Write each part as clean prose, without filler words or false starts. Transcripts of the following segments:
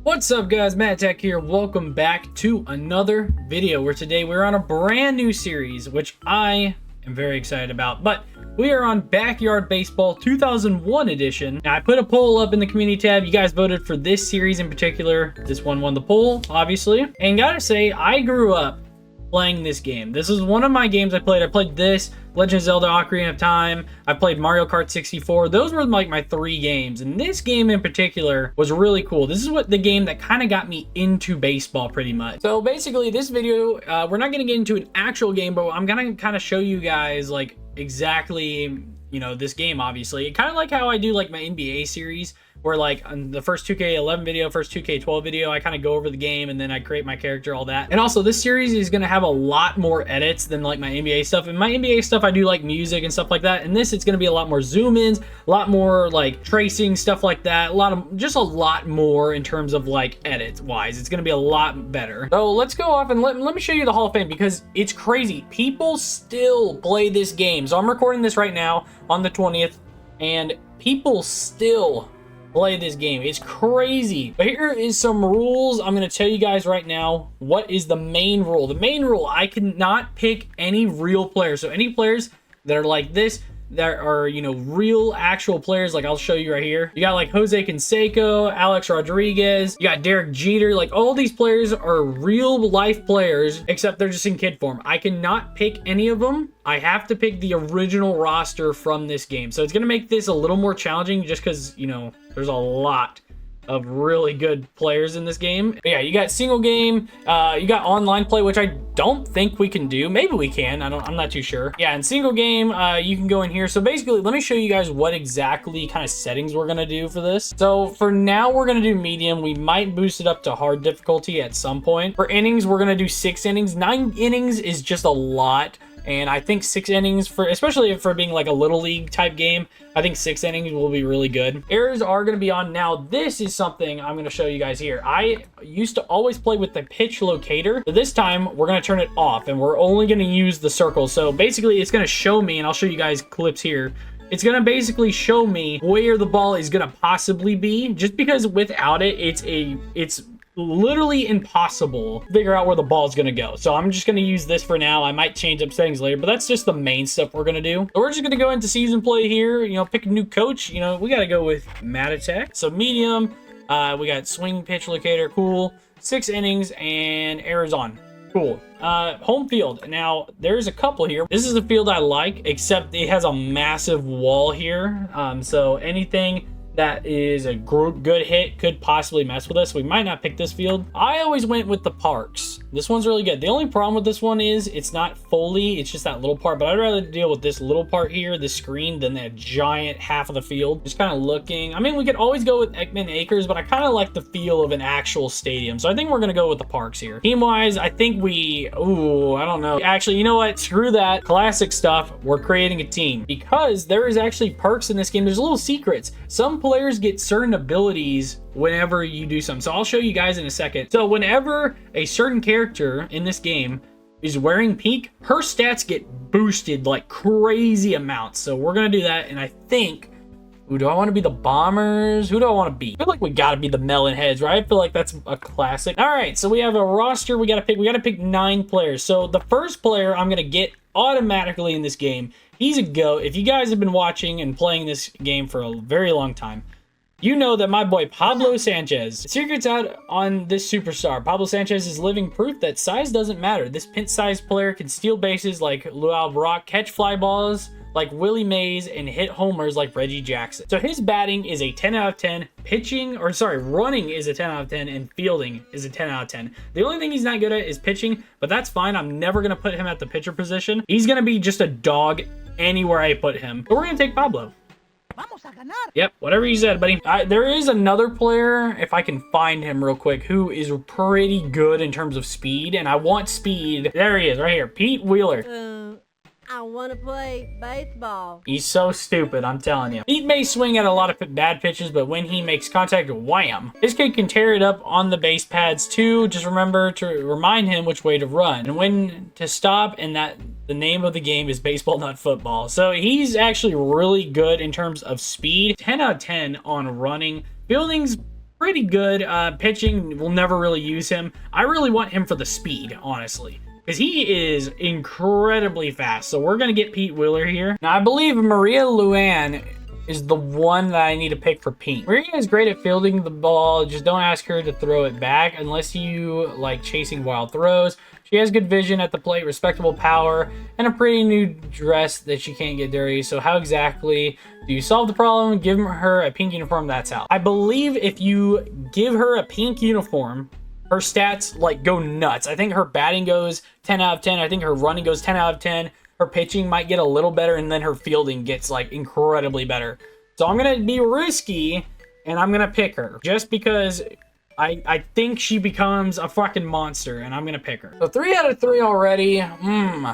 What's up guys, Matt Tech here. Welcome back to another video where today we're on a brand new series, which I am very excited about. But we are on Backyard Baseball 2001 edition. Now, I put a poll up in the community tab. You guys voted for this series in particular. This one won the poll, obviously. And gotta say, I grew up playing this game. This is one of my games I played. I played this, Legend of Zelda Ocarina of Time. I played Mario Kart 64. Those were like my three games. And this game in particular was really cool. This is what the game that kind of got me into baseball pretty much. So basically this video, we're not going to get into an actual game, but I'm going to kind of show you guys like exactly, you know, this game obviously. Kind of like how I do like my NBA series, where like on the first 2K11 video, first 2K12 video, I kind of go over the game and then I create my character, all that. And also this series is going to have a lot more edits than like my NBA stuff. And my NBA stuff, I do like music and stuff like that. And this, it's going to be a lot more zoom ins, a lot more like tracing, stuff like that. Just a lot more in terms of like edit wise. It's going to be a lot better. So let's go off and let me show you the Hall of Fame, because it's crazy. People still play this game. So I'm recording this right now on the 20th and people still play this game. It's crazy. But here is some rules. I'm going to tell you guys right now what is the main rule. The main rule, I cannot pick any real players. So any players that are like this, that are, you know, real actual players, like I'll show you right here. You got like Jose Canseco, Alex Rodriguez, you got Derek Jeter. Like all these players are real life players, except they're just in kid form. I cannot pick any of them. I have to pick the original roster from this game. So it's going to make this a little more challenging just because, you know, there's a lot of really good players in this game. But yeah, you got single game, you got online play, which I don't think we can do. Maybe we can, I'm not too sure. Yeah, in single game, you can go in here. So basically, let me show you guys what exactly kind of settings we're gonna do for this. So for now, we're gonna do medium. We might boost it up to hard difficulty at some point. For innings, we're gonna do 6 innings. 9 innings is just a lot. And I think 6 innings, for especially for being like a little league type game, I think 6 innings will be really good. Errors are going to be on. Now, this is something I'm going to show you guys here. I used to always play with the pitch locator. But this time, we're going to turn it off, and we're only going to use the circle. So basically, it's going to show me, and I'll show you guys clips here. It's going to basically show me where the ball is going to possibly be, just because without it, it's literally impossible to figure out where the ball is going to go. So I'm just going to use this for now. I might change up settings later, but that's just the main stuff we're going to do. So we're just going to go into season play here, you know, pick a new coach. You know, we got to go with Matt Tech. So medium, we got swing pitch locator, cool. 6 innings and errors on. Cool. Home field. Now, there's a couple here. This is a field I like, except it has a massive wall here. So anything that is a good hit could possibly mess with us. We might not pick this field. I always went with the parks. This one's really good. The only problem with this one is it's not fully, it's just that little part, but I'd rather deal with this little part here, the screen, than that giant half of the field. Just kind of looking. I mean, we could always go with Ekman Acres, but I kind of like the feel of an actual stadium. So I think we're going to go with the parks here. Team-wise, I think I don't know. Actually, you know what? Screw that. Classic stuff. We're creating a team. Because there is actually perks in this game. There's little secrets. Some players get certain abilities whenever you do something. So I'll show you guys in a second. So whenever a certain character in this game is wearing pink, her stats get boosted like crazy amounts. So we're going to do that. And I think, who do I want to be? The Bombers? Who do I want to be? I feel like we got to be the Melon Heads, right? I feel like that's a classic. All right, so we have a roster. We got to pick 9 players. So the first player I'm going to get automatically in this game, he's a GOAT. If you guys have been watching and playing this game for a very long time, you know that my boy Pablo Sanchez. Secrets out on this superstar. Pablo Sanchez is living proof that size doesn't matter. This pinch-sized player can steal bases like Luau Brock, catch fly balls like Willie Mays, and hit homers like Reggie Jackson. So his batting is a 10 out of 10. Running is a 10 out of 10, and fielding is a 10 out of 10. The only thing he's not good at is pitching, but that's fine. I'm never going to put him at the pitcher position. He's going to be just a dog anywhere I put him. So we're going to take Pablo. Yep, whatever you said, buddy. There is another player, if I can find him real quick, who is pretty good in terms of speed, and I want speed. There he is, right here. Pete Wheeler. I want to play baseball. He's so stupid, I'm telling you. He may swing at a lot of bad pitches, but when he makes contact, wham. This kid can tear it up on the base pads too. Just remember to remind him which way to run and when to stop, and that the name of the game is baseball, not football. So he's actually really good in terms of speed. 10 out of 10 on running. Fielding's pretty good. Pitching, we'll never really use him. I really want him for the speed, honestly, because he is incredibly fast. So we're going to get Pete Wheeler here. Now, I believe Maria Luann is the one that I need to pick for Pete. Maria is great at fielding the ball. Just don't ask her to throw it back unless you like chasing wild throws. She has good vision at the plate, respectable power, and a pretty new dress that she can't get dirty. So how exactly do you solve the problem? Give her a pink uniform, that's how. I believe if you give her a pink uniform, her stats like go nuts. I think her batting goes 10 out of 10. I think her running goes 10 out of 10. Her pitching might get a little better, and then her fielding gets like incredibly better. So I'm gonna be risky, and I'm gonna pick her just because I think she becomes a fucking monster, and I'm gonna pick her. So 3 out of 3 already.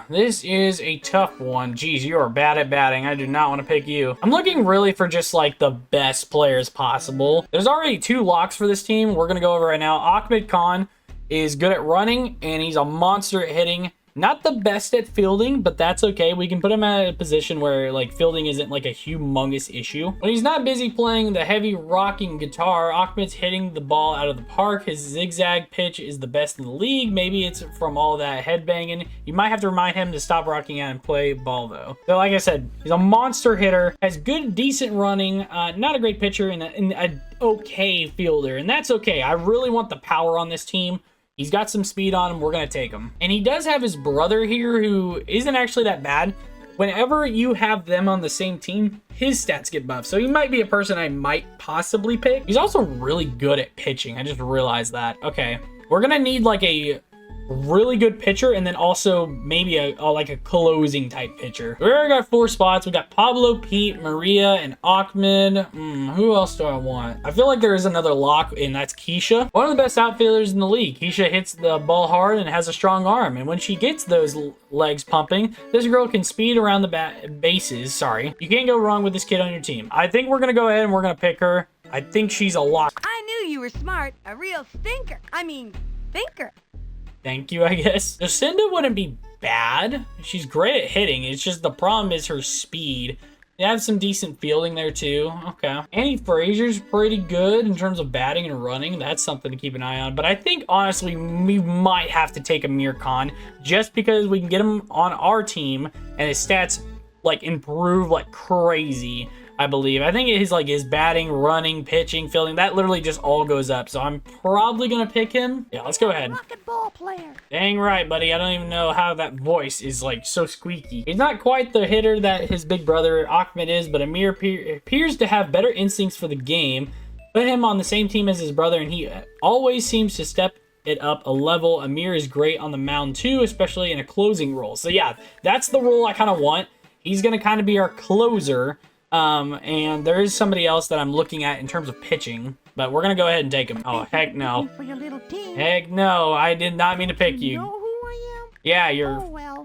This is a tough one. Geez, you are bad at batting. I do not want to pick you. I'm looking really for just like the best players possible. There's already 2 locks for this team. We're gonna go over right now. Ahmed Khan is good at running, and he's a monster at hitting. Not the best at fielding, but that's okay. We can put him at a position where like fielding isn't like a humongous issue. When he's not busy playing the heavy rocking guitar, Ahmed's hitting the ball out of the park. His zigzag pitch is the best in the league. Maybe it's from all that headbanging. You might have to remind him to stop rocking out and play ball though. So like I said, he's a monster hitter, has good, decent running, not a great pitcher, and a okay fielder, and that's okay. I really want the power on this team. He's got some speed on him. We're going to take him. And he does have his brother here who isn't actually that bad. Whenever you have them on the same team, his stats get buffed. So he might be a person I might possibly pick. He's also really good at pitching. I just realized that. Okay. We're going to need like a really good pitcher, and then also maybe like a closing type pitcher. We already got 4 spots. We got Pablo, Pete, Maria, and Ahmed. Who else do I want? I feel like there is another lock, and that's Keisha. One of the best outfielders in the league. Keisha hits the ball hard and has a strong arm, and when she gets those legs pumping, this girl can speed around the bases. Sorry. You can't go wrong with this kid on your team. I think we're gonna go ahead and we're gonna pick her. I think she's a lock. I knew you were smart. A real thinker. Thinker. Thank you, I guess. Jacinda wouldn't be bad. She's great at hitting. It's just the problem is her speed. They have some decent fielding there too. Okay. Annie Frazier's pretty good in terms of batting and running. That's something to keep an eye on. But I think, honestly, we might have to take Amir Khan just because we can get him on our team and his stats, like, improve like crazy. I believe. I think his batting, running, pitching, fielding, that literally just all goes up. So I'm probably going to pick him. Yeah, let's go ahead. Rocket ball player. Dang right, buddy. I don't even know how that voice is like so squeaky. He's not quite the hitter that his big brother Ahmed is, but Amir appears to have better instincts for the game. Put him on the same team as his brother, and he always seems to step it up a level. Amir is great on the mound too, especially in a closing role. So yeah, that's the role I kind of want. He's going to kind of be our closer. And there is somebody else that I'm looking at in terms of pitching, but we're going to go ahead and take him. Oh, heck no. For your little team. Heck no. I did not mean to pick you. You know who I am? Yeah, you're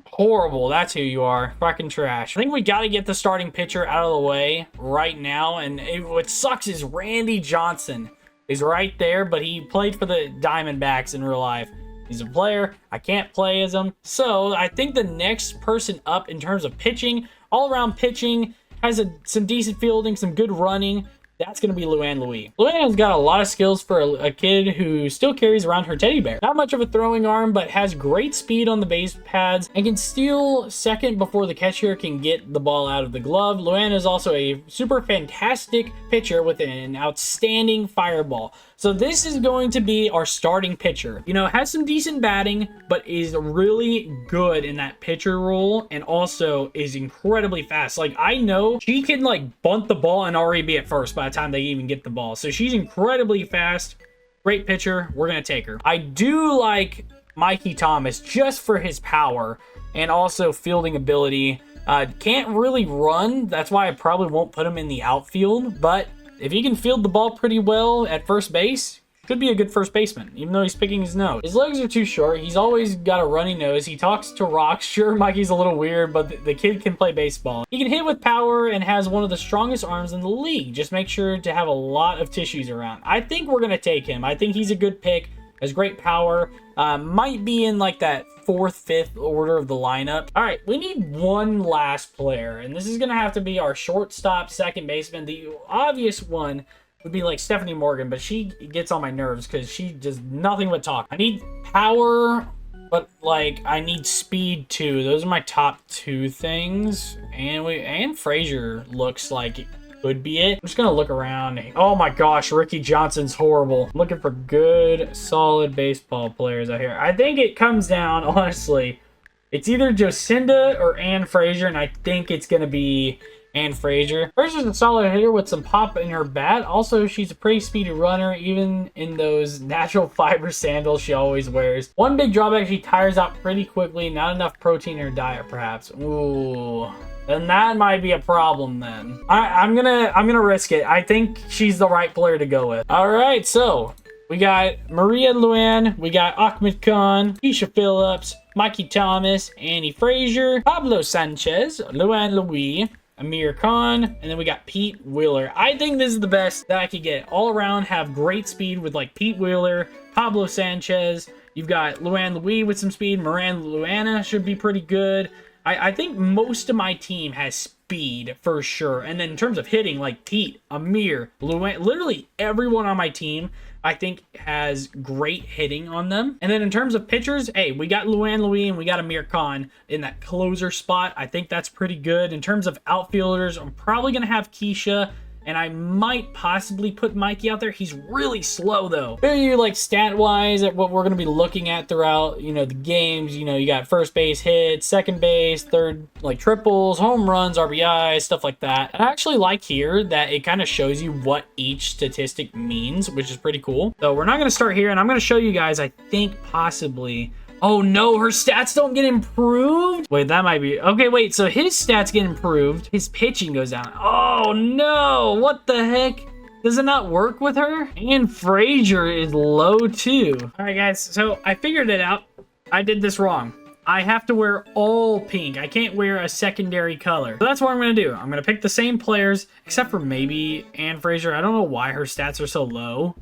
horrible. That's who you are. Fucking trash. I think we got to get the starting pitcher out of the way right now. And what sucks is Randy Johnson is right there, but he played for the Diamondbacks in real life. He's a player. I can't play as him. So I think the next person up in terms of pitching, all around pitching, has some decent fielding, some good running. That's going to be Luann Louie. Luann's got a lot of skills for a kid who still carries around her teddy bear. Not much of a throwing arm, but has great speed on the base pads and can steal second before the catcher can get the ball out of the glove. Luann is also a super fantastic pitcher with an outstanding fireball. So this is going to be our starting pitcher. You know, has some decent batting, but is really good in that pitcher role and also is incredibly fast. Like, I know she can like bunt the ball and already be at first by the time they even get the ball. So she's incredibly fast. Great pitcher. We're going to take her. I do like Mikey Thomas just for his power and also fielding ability. Can't really run. That's why I probably won't put him in the outfield, but if he can field the ball pretty well at first base, could be a good first baseman, even though he's picking his nose. His legs are too short. He's always got a runny nose. He talks to rocks. Sure, Mikey's a little weird, but the kid can play baseball. He can hit with power and has one of the strongest arms in the league. Just make sure to have a lot of tissues around. I think we're going to take him. I think he's a good pick. Has great power. Might be in like that 4th, 5th order of the lineup. All right, we need one last player, and this is going to have to be our shortstop, second baseman. The obvious one would be like Stephanie Morgan, but she gets on my nerves because she does nothing but talk. I need power, but like I need speed too. Those are my top 2 things. And Frazier looks like it could be it. I'm just gonna look around. Oh my gosh, Ricky Johnson's horrible. I'm looking for good, solid baseball players out here. I think it comes down, honestly, it's either Jocinda or Ann Frazier, and I think it's gonna be Ann Frazier. Frazier's a solid hitter with some pop in her bat. Also, she's a pretty speedy runner, even in those natural fiber sandals she always wears. One big drawback, she tires out pretty quickly. Not enough protein in her diet, perhaps. Ooh. Then that might be a problem then. I'm gonna risk it. I think she's the right player to go with. All right, so we got Maria Luan, we got Ahmed Khan, Keisha Phillips, Mikey Thomas, Annie Frazier, Pablo Sanchez, Luan Louis, Amir Khan, and then we got Pete Wheeler. I think this is the best that I could get. All around, have great speed with like Pete Wheeler, Pablo Sanchez. You've got Luan Louis with some speed. Miranda Luana should be pretty good. I think most of my team has speed for sure. And then in terms of hitting, like Pete, Amir, Luan, literally everyone on my team, I think has great hitting on them. And then in terms of pitchers, hey, we got Luan Louis and we got Amir Khan in that closer spot. I think that's pretty good. In terms of outfielders, I'm probably going to have Keisha, and I might possibly put Mikey out there. He's really slow though. Very like stat wise at what we're going to be looking at throughout, you know, the games. You know, you got first base hits, second base, third, like triples, home runs, RBIs, stuff like that. And I actually like here that it kind of shows you what each statistic means, which is pretty cool. So we're not going to start here, and I'm going to show you guys, I think possibly. Oh no, her stats don't get improved? Wait, that might be... Okay, wait, so his stats get improved. His pitching goes down. Oh no, what the heck? Does it not work with her? And Frazier is low too. All right, guys, so I figured it out. I did this wrong. I have to wear all pink. I can't wear a secondary color. So that's what I'm going to do. I'm going to pick the same players, except for maybe Ann Frazier. I don't know why her stats are so low.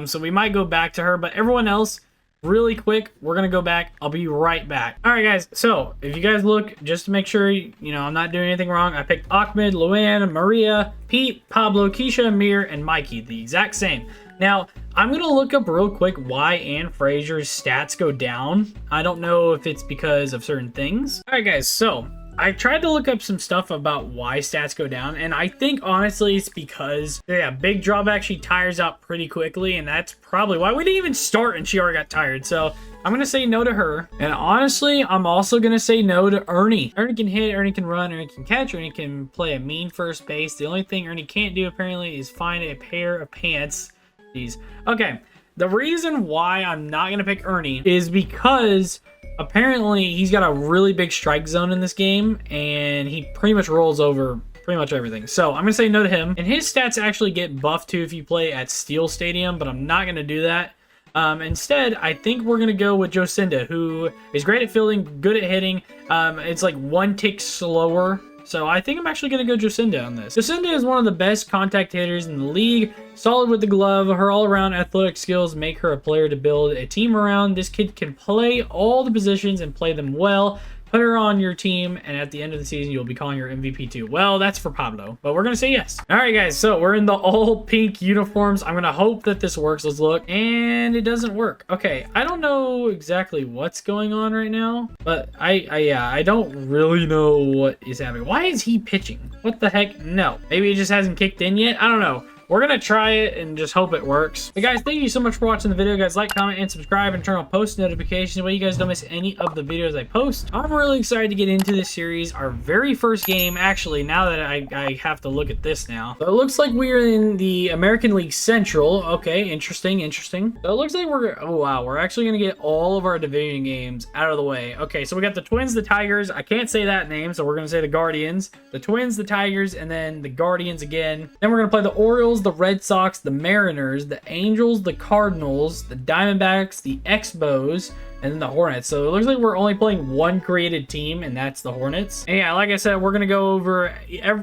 So we might go back to her, but everyone else... Really quick, we're gonna go back. I'll be right back. All right, guys, so if you guys look, just to make sure you know I'm not doing anything wrong, I picked Ahmed, Luan, Maria, Pete, Pablo, Keisha, Amir, and Mikey, the exact same. Now I'm gonna look up real quick why Ann Frazier's stats go down. I don't know if it's because of certain things. All right, guys, so I tried to look up some stuff about why stats go down, and I think honestly it's because, yeah, big drawback, she tires out pretty quickly, and that's probably why we didn't even start and she already got tired. So I'm going to say no to her. And honestly, I'm also going to say no to Ernie. Ernie can hit, Ernie can run, Ernie can catch, Ernie can play a mean first base. The only thing Ernie can't do apparently is find a pair of pants. These. Okay, the reason why I'm not going to pick Ernie is because... apparently, he's got a really big strike zone in this game, and he pretty much rolls over pretty much everything. So I'm going to say no to him. And his stats actually get buffed too if you play at Steel Stadium, but I'm not going to do that. Instead, I think we're going to go with Jocinda, who is great at fielding, good at hitting. It's like one tick slower. So I think I'm actually going to go Jocinda on this. Jocinda is one of the best contact hitters in the league. Solid with the glove. Her all-around athletic skills make her a player to build a team around. This kid can play all the positions and play them well. Put her on your team, and at the end of the season, you'll be calling her MVP too. Well, that's for Pablo, but we're going to say yes. All right, guys, so we're in the all-pink uniforms. I'm going to hope that this works. Let's look. And it doesn't work. Okay, I don't know exactly what's going on right now, but I don't really know what is happening. Why is he pitching? What the heck? No. Maybe it just hasn't kicked in yet? I don't know. We're going to try it and just hope it works. Hey guys, thank you so much for watching the video. Guys, like, comment, and subscribe, and turn on post notifications. That way you guys don't miss any of the videos I post. I'm really excited to get into this series. Our very first game, actually, now that I have to look at this now. So it looks like we're in the American League Central. Okay, interesting, interesting. So it looks like oh wow, we're actually going to get all of our division games out of the way. Okay, so we got the Twins, the Tigers. I can't say that name, so we're going to say the Guardians. The Twins, the Tigers, and then the Guardians again. Then we're going to play the Orioles, the Red Sox, the Mariners, the Angels, the Cardinals, the Diamondbacks, the Expos, and then the Hornets. So it looks like we're only playing one created team, and that's the Hornets. And yeah, like I said, we're going to go over,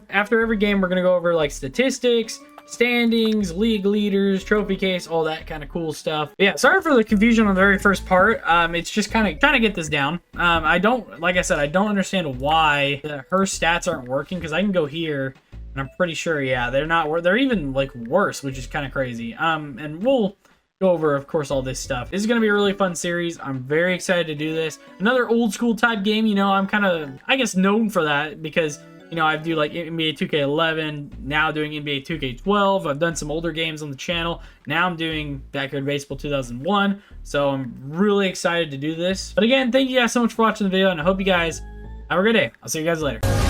after every game, we're going to go over like statistics, standings, league leaders, trophy case, all that kind of cool stuff. But yeah, sorry for the confusion on the very first part. It's just kind of trying to get this down. Like I said, I don't understand why her stats aren't working, because I can go here And I'm pretty sure, yeah, they're not. They're even like worse, which is kind of crazy. And we'll go over, of course, all this stuff. This is gonna be a really fun series. I'm very excited to do this. Another old school type game. You know, I'm kind of, I guess, known for that because, you know, I do like NBA 2K11, now doing NBA 2K12. I've done some older games on the channel. Now I'm doing Backyard Baseball 2001. So I'm really excited to do this. But again, thank you guys so much for watching the video, and I hope you guys have a great day. I'll see you guys later.